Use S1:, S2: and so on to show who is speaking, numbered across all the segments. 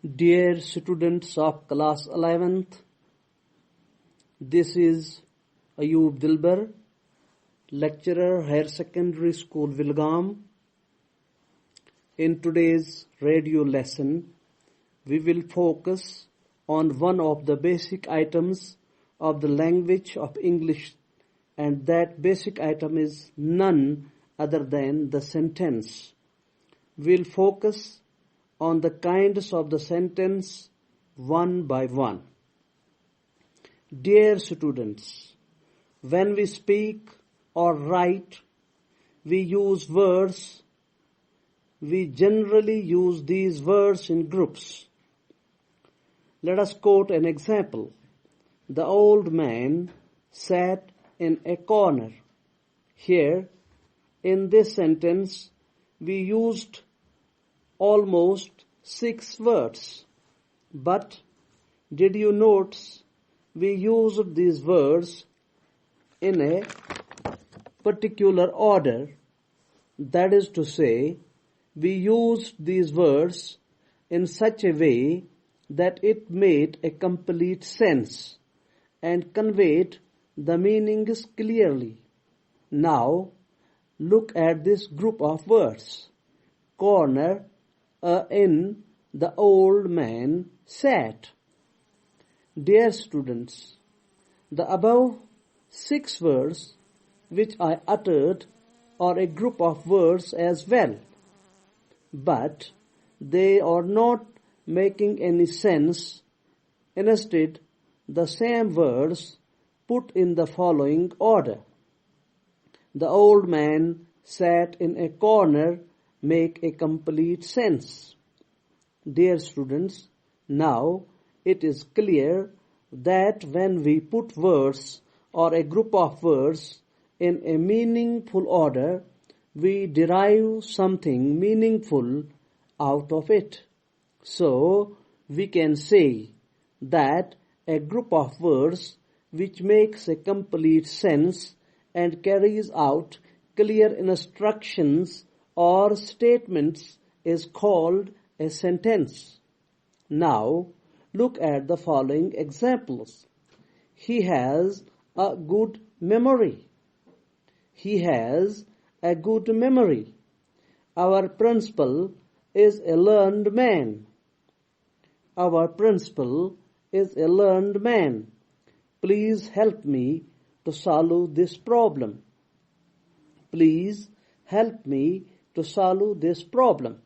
S1: Dear students of class 11th, this is AYUB DILBER, lecturer, Higher Secondary School, Wilgam. In today's radio lesson, we will focus on one of the basic items of the language of English, and that basic item is none other than the sentence. We'll focus on the kinds of the sentence one by one. Dear students, when we speak or write, we use words. We generally use these words in groups. Let us quote an example. The old man sat in a corner. Here, in this sentence, we used almost 6 words. But did you notice we used these words in a particular order? That is to say, we used these words in such a way that it made a complete sense and conveyed the meanings clearly. Now, look at this group of words. Corner, in, the old man sat. Dear students, the above 6 words which I uttered are a group of words as well, but they are not making any sense. Instead, the same words put in the following order. The old man sat in a corner make a complete sense. Dear students, now it is clear that when we put words or a group of words in a meaningful order, we derive something meaningful out of it. So, we can say that a group of words which makes a complete sense and carries out clear instructions or statements is called a sentence. Now, look at the following examples. He has a good memory. He has a good memory. Our principal is a learned man. Our principal is a learned man. Please help me to solve this problem. Please help me to solve this problem.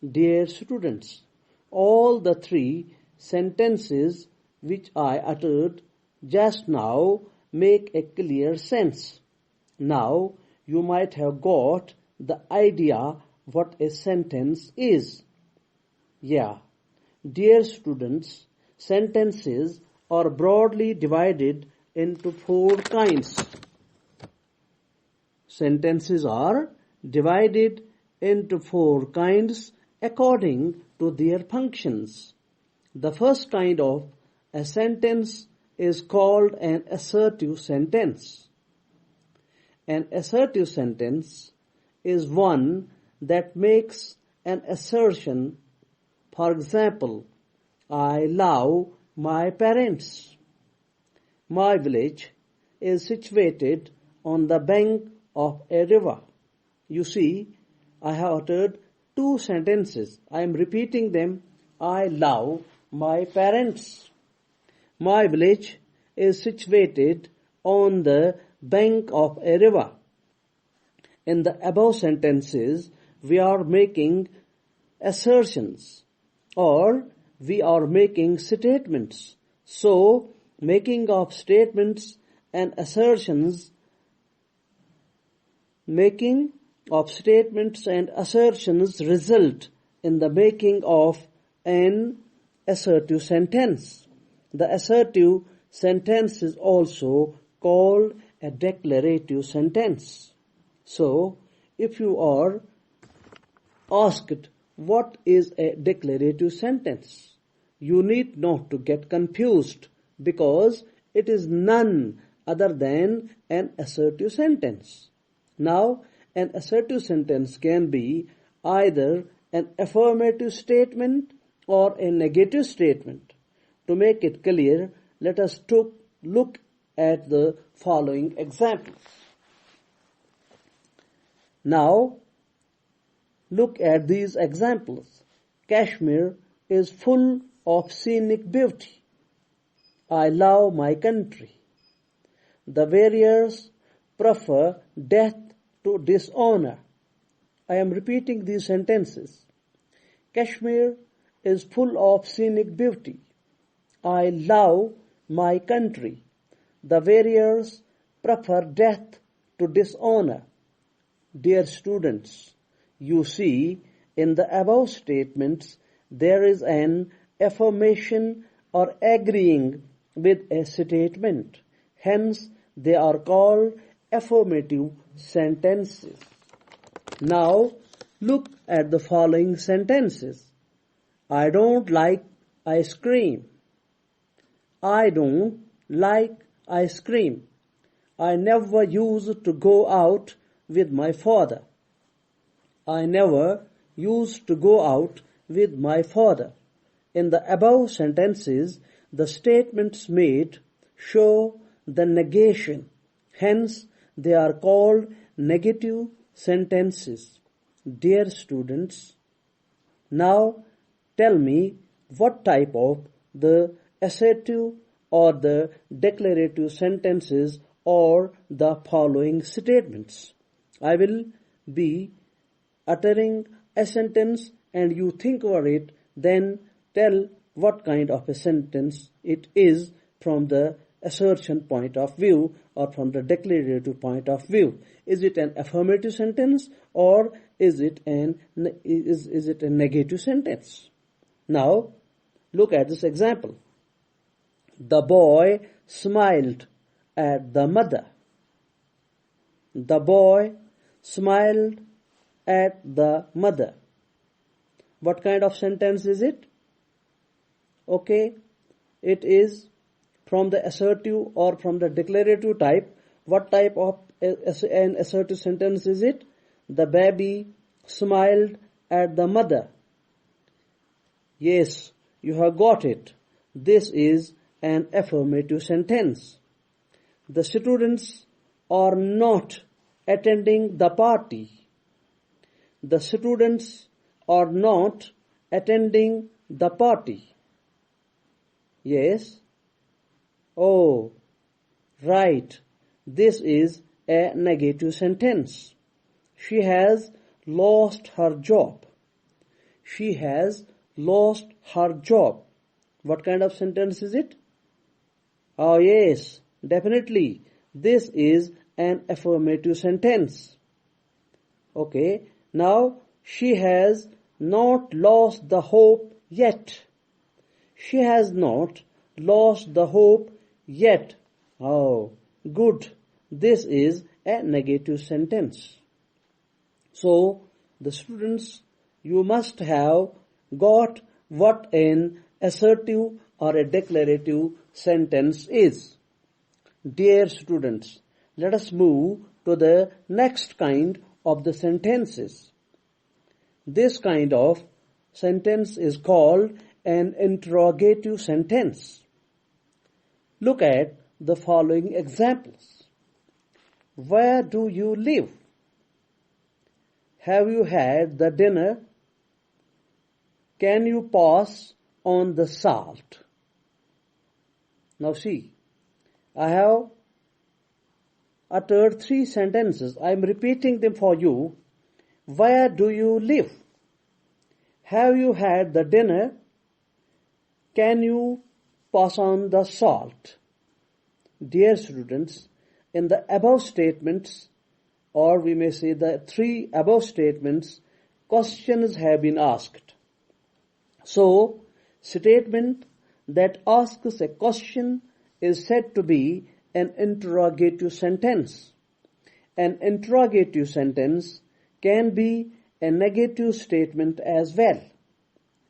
S1: Dear students, all the 3 sentences which I uttered just now make a clear sense. Now, you might have got the idea what a sentence is. Yeah, dear students, sentences are broadly divided into 4 kinds. Sentences are divided into 4 kinds according to their functions. The first kind of a sentence is called an assertive sentence. An assertive sentence is one that makes an assertion. For example, I love my parents. My village is situated on the bank of a river. You see, I have uttered 2 sentences. I am repeating them. I love my parents. My village is situated on the bank of a river. In the above sentences, we are making assertions or we are making statements. So, making of statements and assertions result in the making of an assertive sentence. The assertive sentence is also called a declarative sentence. So, if you are asked what is a declarative sentence, you need not to get confused because it is none other than an assertive sentence. Now, an assertive sentence can be either an affirmative statement or a negative statement. To make it clear, let us look at the following examples. Now, look at these examples. Kashmir is full of scenic beauty. I love my country. The warriors prefer death to dishonor. I am repeating these sentences. Kashmir is full of scenic beauty. I love my country. The warriors prefer death to dishonor. Dear students, you see in the above statements there is an affirmation or agreeing with a statement. Hence, they are called affirmative sentences. Now, look at the following sentences. I don't like ice cream. I don't like ice cream. I never used to go out with my father. I never used to go out with my father. In the above sentences, the statements made show the negation. Hence, they are called negative sentences. Dear students, now tell me what type of the assertive or the declarative sentences or the following statements. I will be uttering a sentence and you think over it, then tell what kind of a sentence it is from the assertion point of view or from the declarative point of view. Is it an affirmative sentence or is it a negative sentence? Now, look at this example. The boy smiled at the mother. The boy smiled at the mother. What kind of sentence is it? Okay, it is from the assertive or from the declarative type. What type of an assertive sentence is it? The baby smiled at the mother. Yes, you have got it. This is an affirmative sentence. The students are not attending the party. The students are not attending the party. Yes? Oh, right. This is a negative sentence. She has lost her job. She has lost her job. What kind of sentence is it? Oh yes, definitely. This is an affirmative sentence. Okay, now she has not lost the hope yet. She has not lost the hope yet. Oh, good. This is a negative sentence. So, the students, you must have got what an assertive or a declarative sentence is. Dear students, let us move to the next kind of the sentences. This kind of sentence is called an interrogative sentence. Look at the following examples. Where do you live? Have you had the dinner? Can you pass on the salt? Now see, I have uttered 3 sentences. I am repeating them for you. Where do you live? Have you had the dinner? Can you pass on the salt? Dear students, in the above statements, or we may say the 3 above statements, questions have been asked. So, statement that asks a question is said to be an interrogative sentence. An interrogative sentence can be a negative statement as well.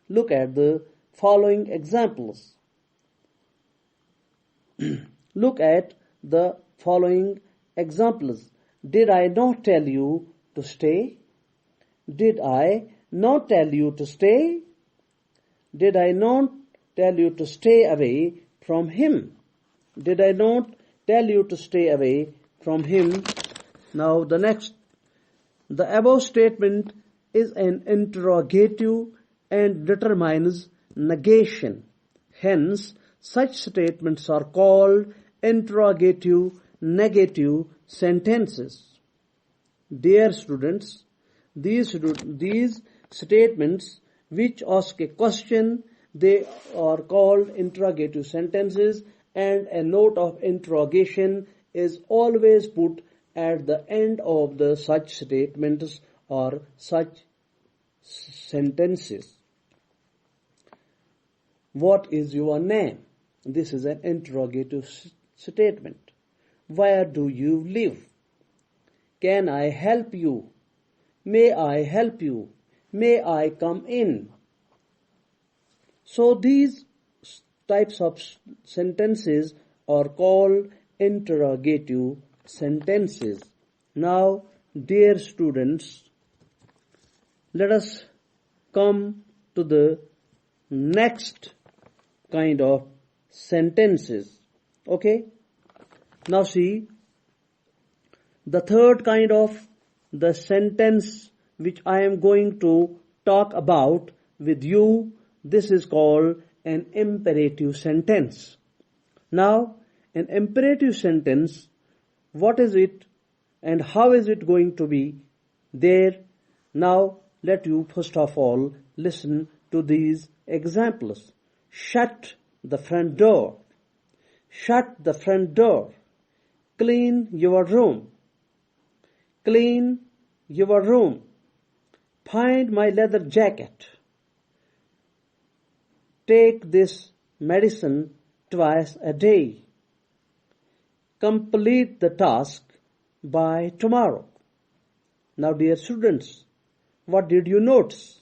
S1: Look at the following examples. Look at the following examples. Did I not tell you to stay? Did I not tell you to stay? Did I not tell you to stay away from him? Did I not tell you to stay away from him? Now the next. The above statement is an interrogative and determines negation. Hence, such statements are called interrogative negative sentences. Dear students, these statements which ask a question, they are called interrogative sentences, and a note of interrogation is always put at the end of the such statements or such sentences. What is your name? This is an interrogative statement. Where do you live? Can I help you? May I help you? May I come in? So these types of sentences are called interrogative sentences. Now, dear students, let us come to the next kind of sentences. Okay? Now see, the third kind of the sentence which I am going to talk about with you, this is called an imperative sentence. Now, an imperative sentence, what is it and how is it going to be there? Now, let you first of all listen to these examples. Shut the front door. Shut the front door. Clean your room. Clean your room. Find my leather jacket. Take this medicine twice a day. Complete the task by tomorrow. Now, dear students, what did you notice?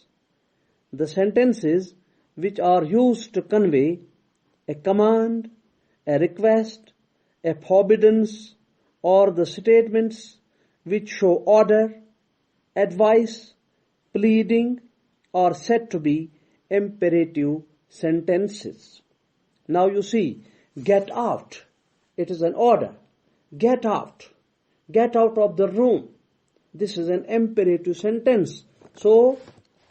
S1: The sentences which are used to convey a command, a request, a forbiddance, or the statements which show order, advice, pleading, are said to be imperative sentences. Now you see, get out. It is an order. Get out. Get out of the room. This is an imperative sentence. So,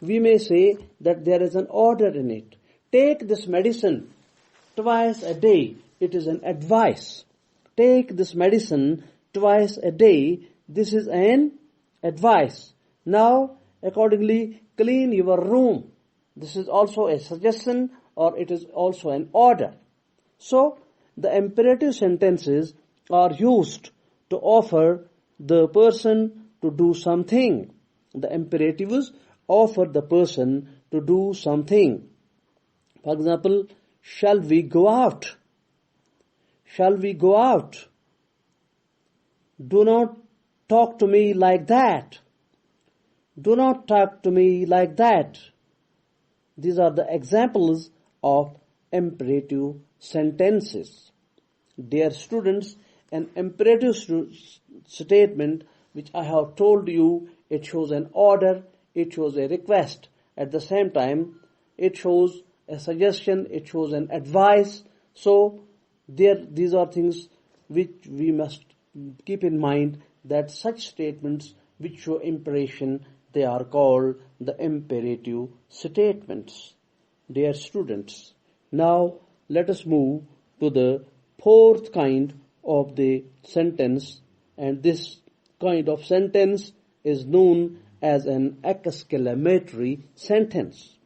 S1: we may say that there is an order in it. Take this medicine twice a day. It is an advice. Take this medicine twice a day. This is an advice. Now, accordingly, clean your room. This is also a suggestion, or it is also an order. So, the imperative sentences are used to offer the person to do something. The imperatives offer the person to do something. For example, shall we go out? Shall we go out? Do not talk to me like that. Do not talk to me like that. These are the examples of imperative sentences. Dear students, an imperative statement which I have told you, it shows an order, it shows a request. At the same time, it shows a suggestion, it shows an advice. So, these are things which we must keep in mind, that such statements which show imperation, they are called the imperative statements. Dear students, now let us move to the fourth kind of the sentence, and this kind of sentence is known as an exclamatory sentence.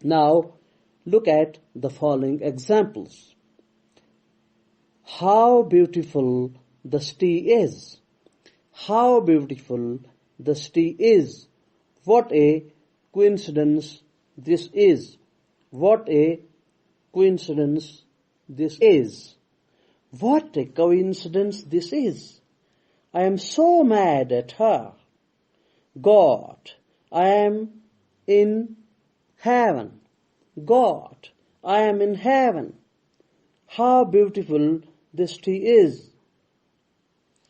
S1: Now, look at the following examples. How beautiful the sea is. How beautiful the sea is. What a coincidence this is. What a coincidence this is. What a coincidence this is. I am so mad at her. God, I am in heaven. God, I am in heaven. How beautiful this tree is.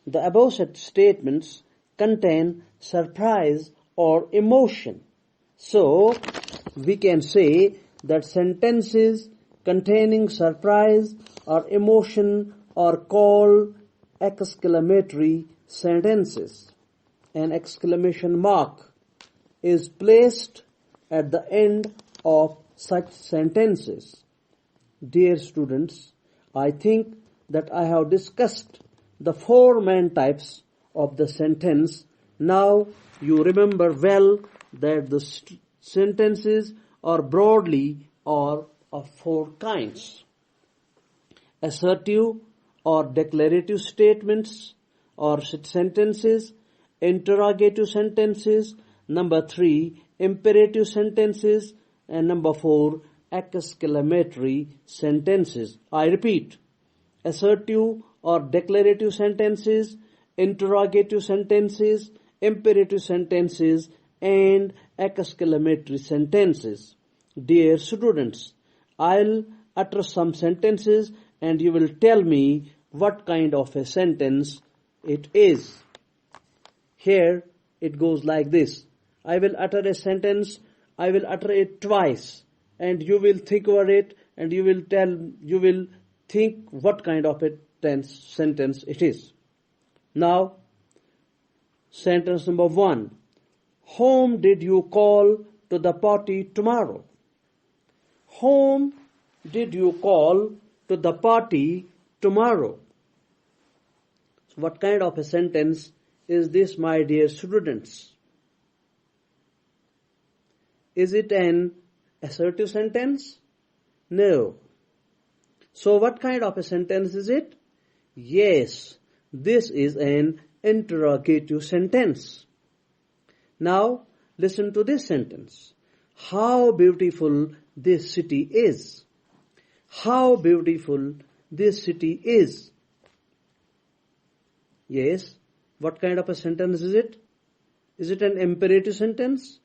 S1: The above statements contain surprise or emotion. So, we can say that sentences containing surprise or emotion are called exclamatory sentences. An exclamation mark is placed at the end of such sentences. Dear students, I think that I have discussed the four main types of the sentence. Now you remember well that the sentences are broadly or of four kinds: assertive or declarative statements or sentences, interrogative sentences, number 3, imperative sentences, and number 4, exclamatory sentences. I repeat: assertive or declarative sentences, interrogative sentences, imperative sentences, and exclamatory sentences. Dear students, I'll utter some sentences and you will tell me what kind of a sentence it is. Here it goes like this. I will utter a sentence, I will utter it twice, and you will think over it and you will think what kind of a sentence it is. Now, sentence number 1. Whom did you call to the party tomorrow? Whom did you call to the party tomorrow? So what kind of a sentence is this, my dear students? Is it an assertive sentence? No. So what kind of a sentence is it? Yes, this is an interrogative sentence. Now listen to this sentence. How beautiful this city is. How beautiful this city is. Yes, what kind of a sentence is it? Is it an imperative sentence?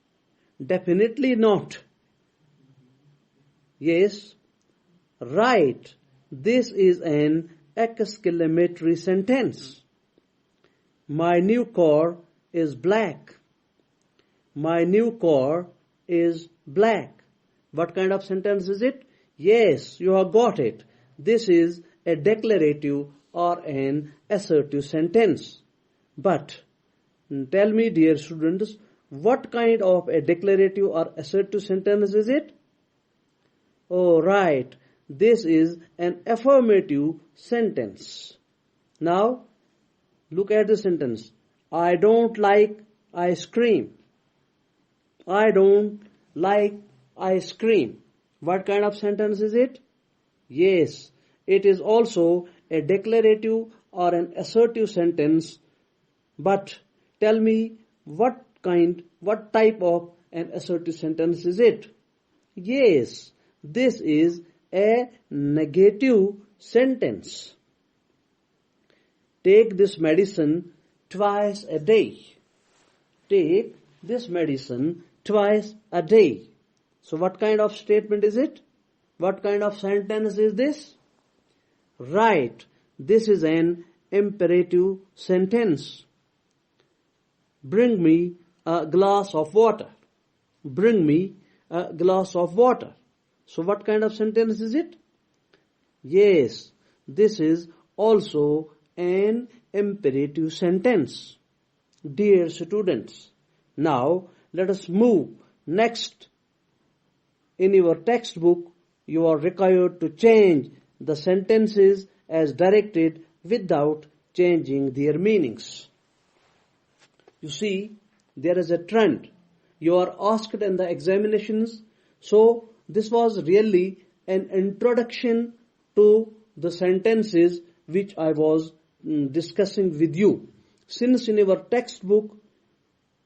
S1: Definitely not. Yes, right. This is an exclamatory sentence. My new car is black. My new car is black. What kind of sentence is it? Yes, you have got it. This is a declarative or an assertive sentence. But tell me, dear students, what kind of a declarative or assertive sentence is it? Oh, right. This is an affirmative sentence. Now, look at the sentence. I don't like ice cream. I don't like ice cream. What kind of sentence is it? Yes, it is also a declarative or an assertive sentence. But tell me what type of an assertive sentence is it? Yes, this is a negative sentence. Take this medicine twice a day. Take this medicine twice a day. So what kind of statement is it? What kind of sentence is this? Right, this is an imperative sentence. Bring me a glass of water. Bring me a glass of water. So what kind of sentence is it? Yes, this is also an imperative sentence. Dear students, now let us move next. In your textbook, you are required to change the sentences as directed without changing their meanings. You see, there is a trend. You are asked in the examinations. So this was really an introduction to the sentences which I was discussing with you. Since in your textbook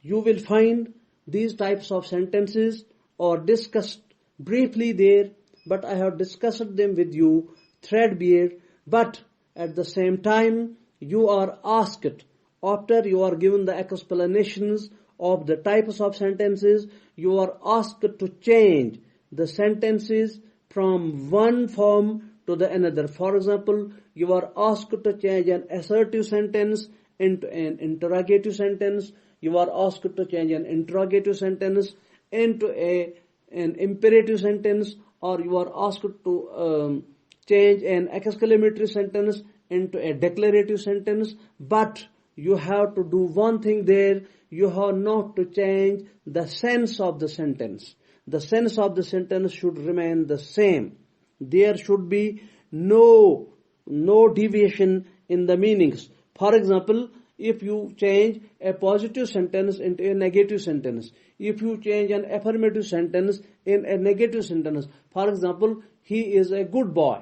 S1: you will find these types of sentences are discussed briefly there, but I have discussed them with you threadbare. But at the same time, you are asked, after you are given the explanations of the types of sentences, you are asked to change the sentences from one form to the another. For example, you are asked to change an assertive sentence into an interrogative sentence. You are asked to change an interrogative sentence into a an imperative sentence, or you are asked to change an exclamatory sentence into a declarative sentence, but you have to do one thing there. You have not to change the sense of the sentence. The sense of the sentence should remain the same. There should be no deviation in the meanings. For example, if you change a positive sentence into a negative sentence, if you change an affirmative sentence in a negative sentence, for example, he is a good boy.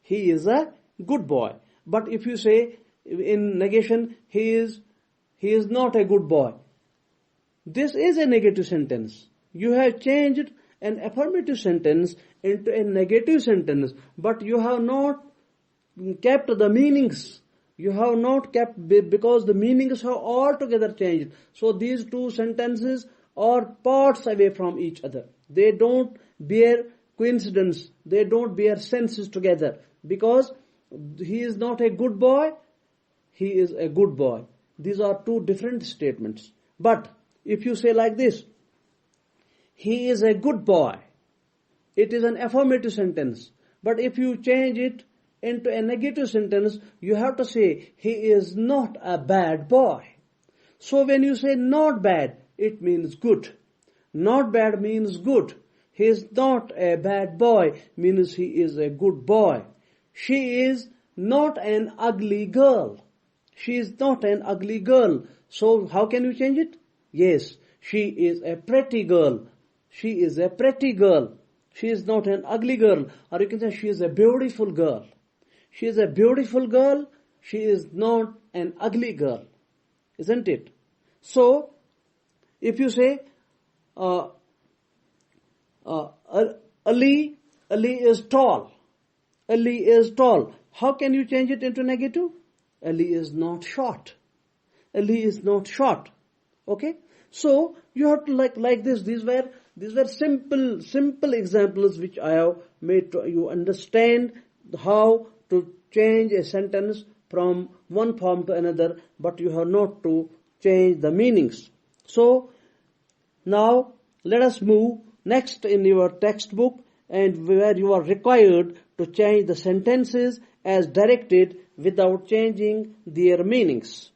S1: He is a good boy. But if you say in negation, he is not a good boy, this is a negative sentence. You have changed an affirmative sentence into a negative sentence, but you have not kept the meanings. You have not kept, because the meanings have altogether changed. So these two sentences are parts away from each other. They don't bear coincidence. They don't bear senses together. Because he is not a good boy, he is a good boy. These are two different statements. But if you say like this, he is a good boy, it is an affirmative sentence. But if you change it into a negative sentence, you have to say, he is not a bad boy. So when you say not bad, it means good. Not bad means good. He is not a bad boy means he is a good boy. She is not an ugly girl. She is not an ugly girl. So how can you change it? Yes, she is a pretty girl. She is a pretty girl. She is not an ugly girl. Or you can say she is a beautiful girl. She is a beautiful girl. She is not an ugly girl. Isn't it? So, if you say, Ali is tall. Ali is tall. How can you change it into negative? Ali is not short. Ali is not short. Okay? So, you have to like this. These were simple examples which I have made to you understand how to change a sentence from one form to another, but you have not to change the meanings. So, now let us move next in your textbook, and where you are required to change the sentences as directed without changing their meanings.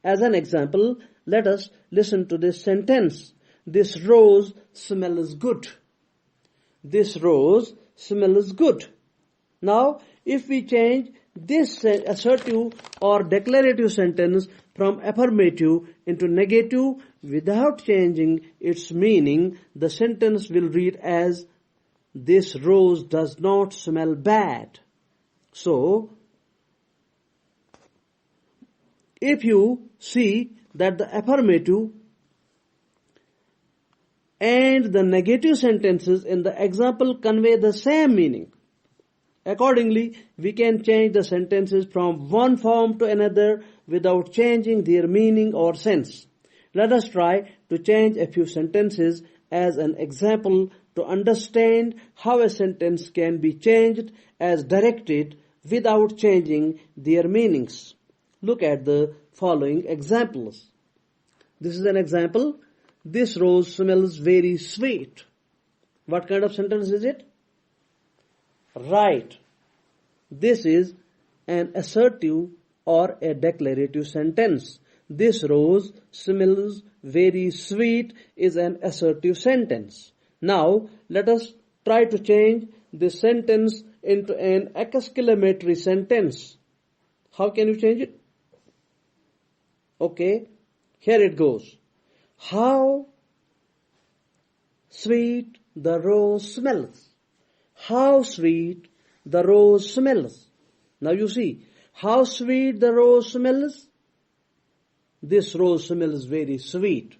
S1: As an example, let us listen to this sentence. This rose smells good. This rose smells good. Now, if we change this assertive or declarative sentence from affirmative into negative without changing its meaning, the sentence will read as, this rose does not smell bad. So, if you see that the affirmative and the negative sentences in the example convey the same meaning, accordingly, we can change the sentences from one form to another without changing their meaning or sense. Let us try to change a few sentences as an example to understand how a sentence can be changed as directed without changing their meanings. Look at the following examples. This is an example. This rose smells very sweet. What kind of sentence is it? Right. This is an assertive or a declarative sentence. This rose smells very sweet is an assertive sentence. Now, let us try to change this sentence into an exclamatory sentence. How can you change it? Okay, here it goes. How sweet the rose smells. How sweet the rose smells. Now you see, how sweet the rose smells. This rose smells very sweet.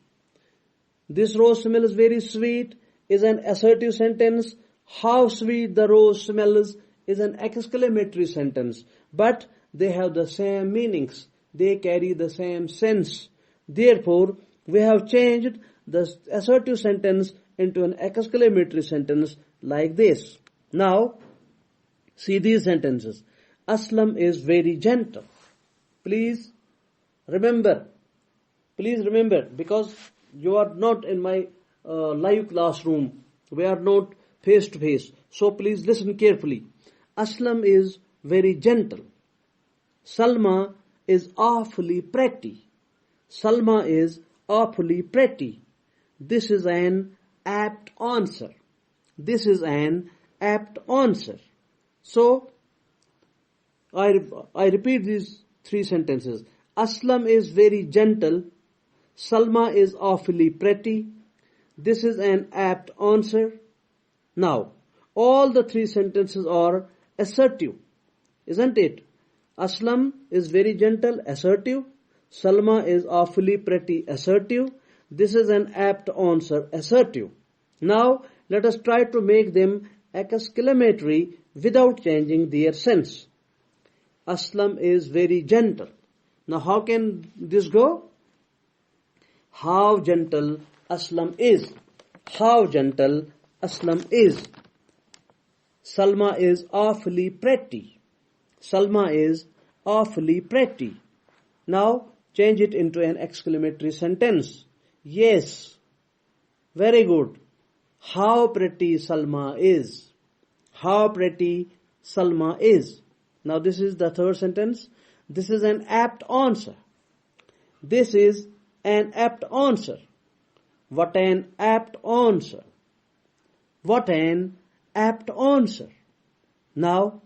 S1: This rose smells very sweet is an assertive sentence. How sweet the rose smells is an exclamatory sentence. But they have the same meanings. They carry the same sense. Therefore, we have changed the assertive sentence into an exclamatory sentence like this. Now, see these sentences. Aslam is very gentle. Please remember, because you are not in my live classroom. We are not face to face. So please listen carefully. Aslam is very gentle. Salma is awfully pretty. Salma is awfully pretty. This is an apt answer. This is an apt answer. So, I repeat these three sentences. Aslam is very gentle. Salma is awfully pretty. This is an apt answer. Now, all the three sentences are assertive, isn't it? Aslam is very gentle, assertive. Salma is awfully pretty, assertive. This is an apt answer, assertive. Now, let us try to make them exclamatory without changing their sense. Aslam is very gentle. Now, how can this go? How gentle Aslam is. How gentle Aslam is. Salma is awfully pretty. Salma is awfully pretty. Now, change it into an exclamatory sentence. Yes. Very good. How pretty Salma is. How pretty Salma is. Now, this is the third sentence. This is an apt answer. This is an apt answer. What an apt answer. What an apt answer. Now,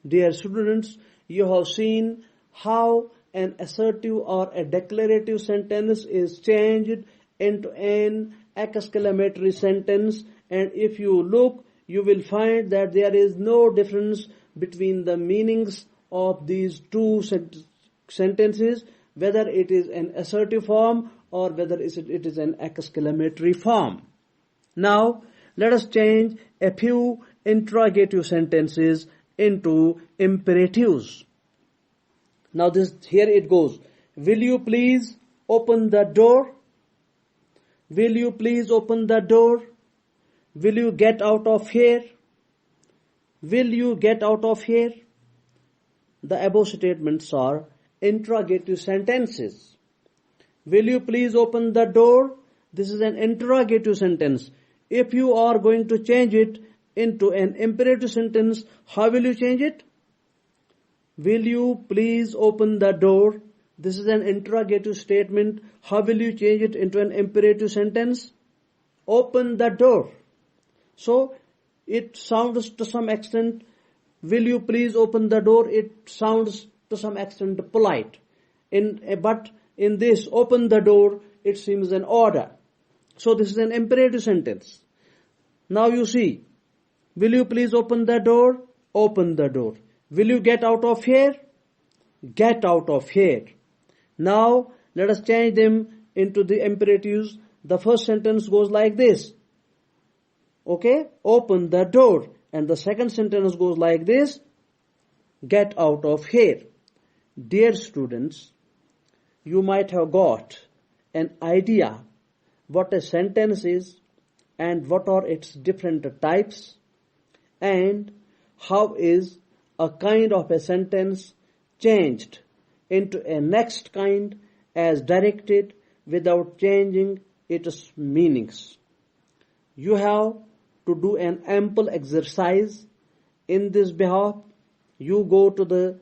S1: dear students, you have seen how an assertive or a declarative sentence is changed into an exclamatory sentence, and if you look, you will find that there is no difference between the meanings of these two sentences, whether it is an assertive form or whether it is an exclamatory form. Now, let us change a few interrogative sentences into imperatives. Now here it goes. Will you please open the door? Will you please open the door? Will you get out of here? Will you get out of here? The above statements are interrogative sentences. Will you please open the door? This is an interrogative sentence. If you are going to change it into an imperative sentence, how will you change it? Will you please open the door? This is an interrogative statement. How will you change it into an imperative sentence? Open the door. So, it sounds to some extent, will you please open the door? It sounds to some extent polite. But in this, open the door, it seems an order. So, this is an imperative sentence. Now you see, will you please open the door? Open the door. Will you get out of here? Get out of here. Now, let us change them into the imperatives. The first sentence goes like this. Okay? Open the door. And the second sentence goes like this. Get out of here. Dear students, you might have got an idea what a sentence is and what are its different types and how is a kind of a sentence changed into a next kind as directed without changing its meanings. You have to do an ample exercise in this behalf. You go to the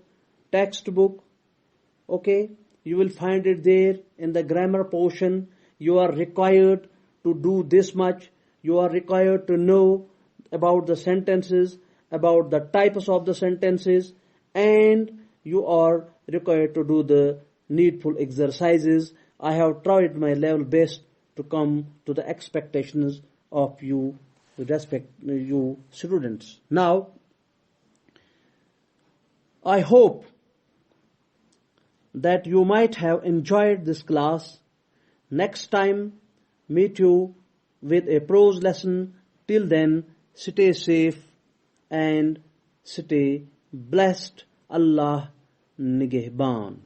S1: textbook, okay, you will find it there in the grammar portion. You are required to do this much. You are required to know about the sentences, about the types of the sentences, and you are required to do the needful exercises. I have tried my level best to come to the expectations of you, you students. Now, I hope that you might have enjoyed this class. Next time, meet you with a prose lesson. Till then, stay safe and stay blessed. Allah Nigehban.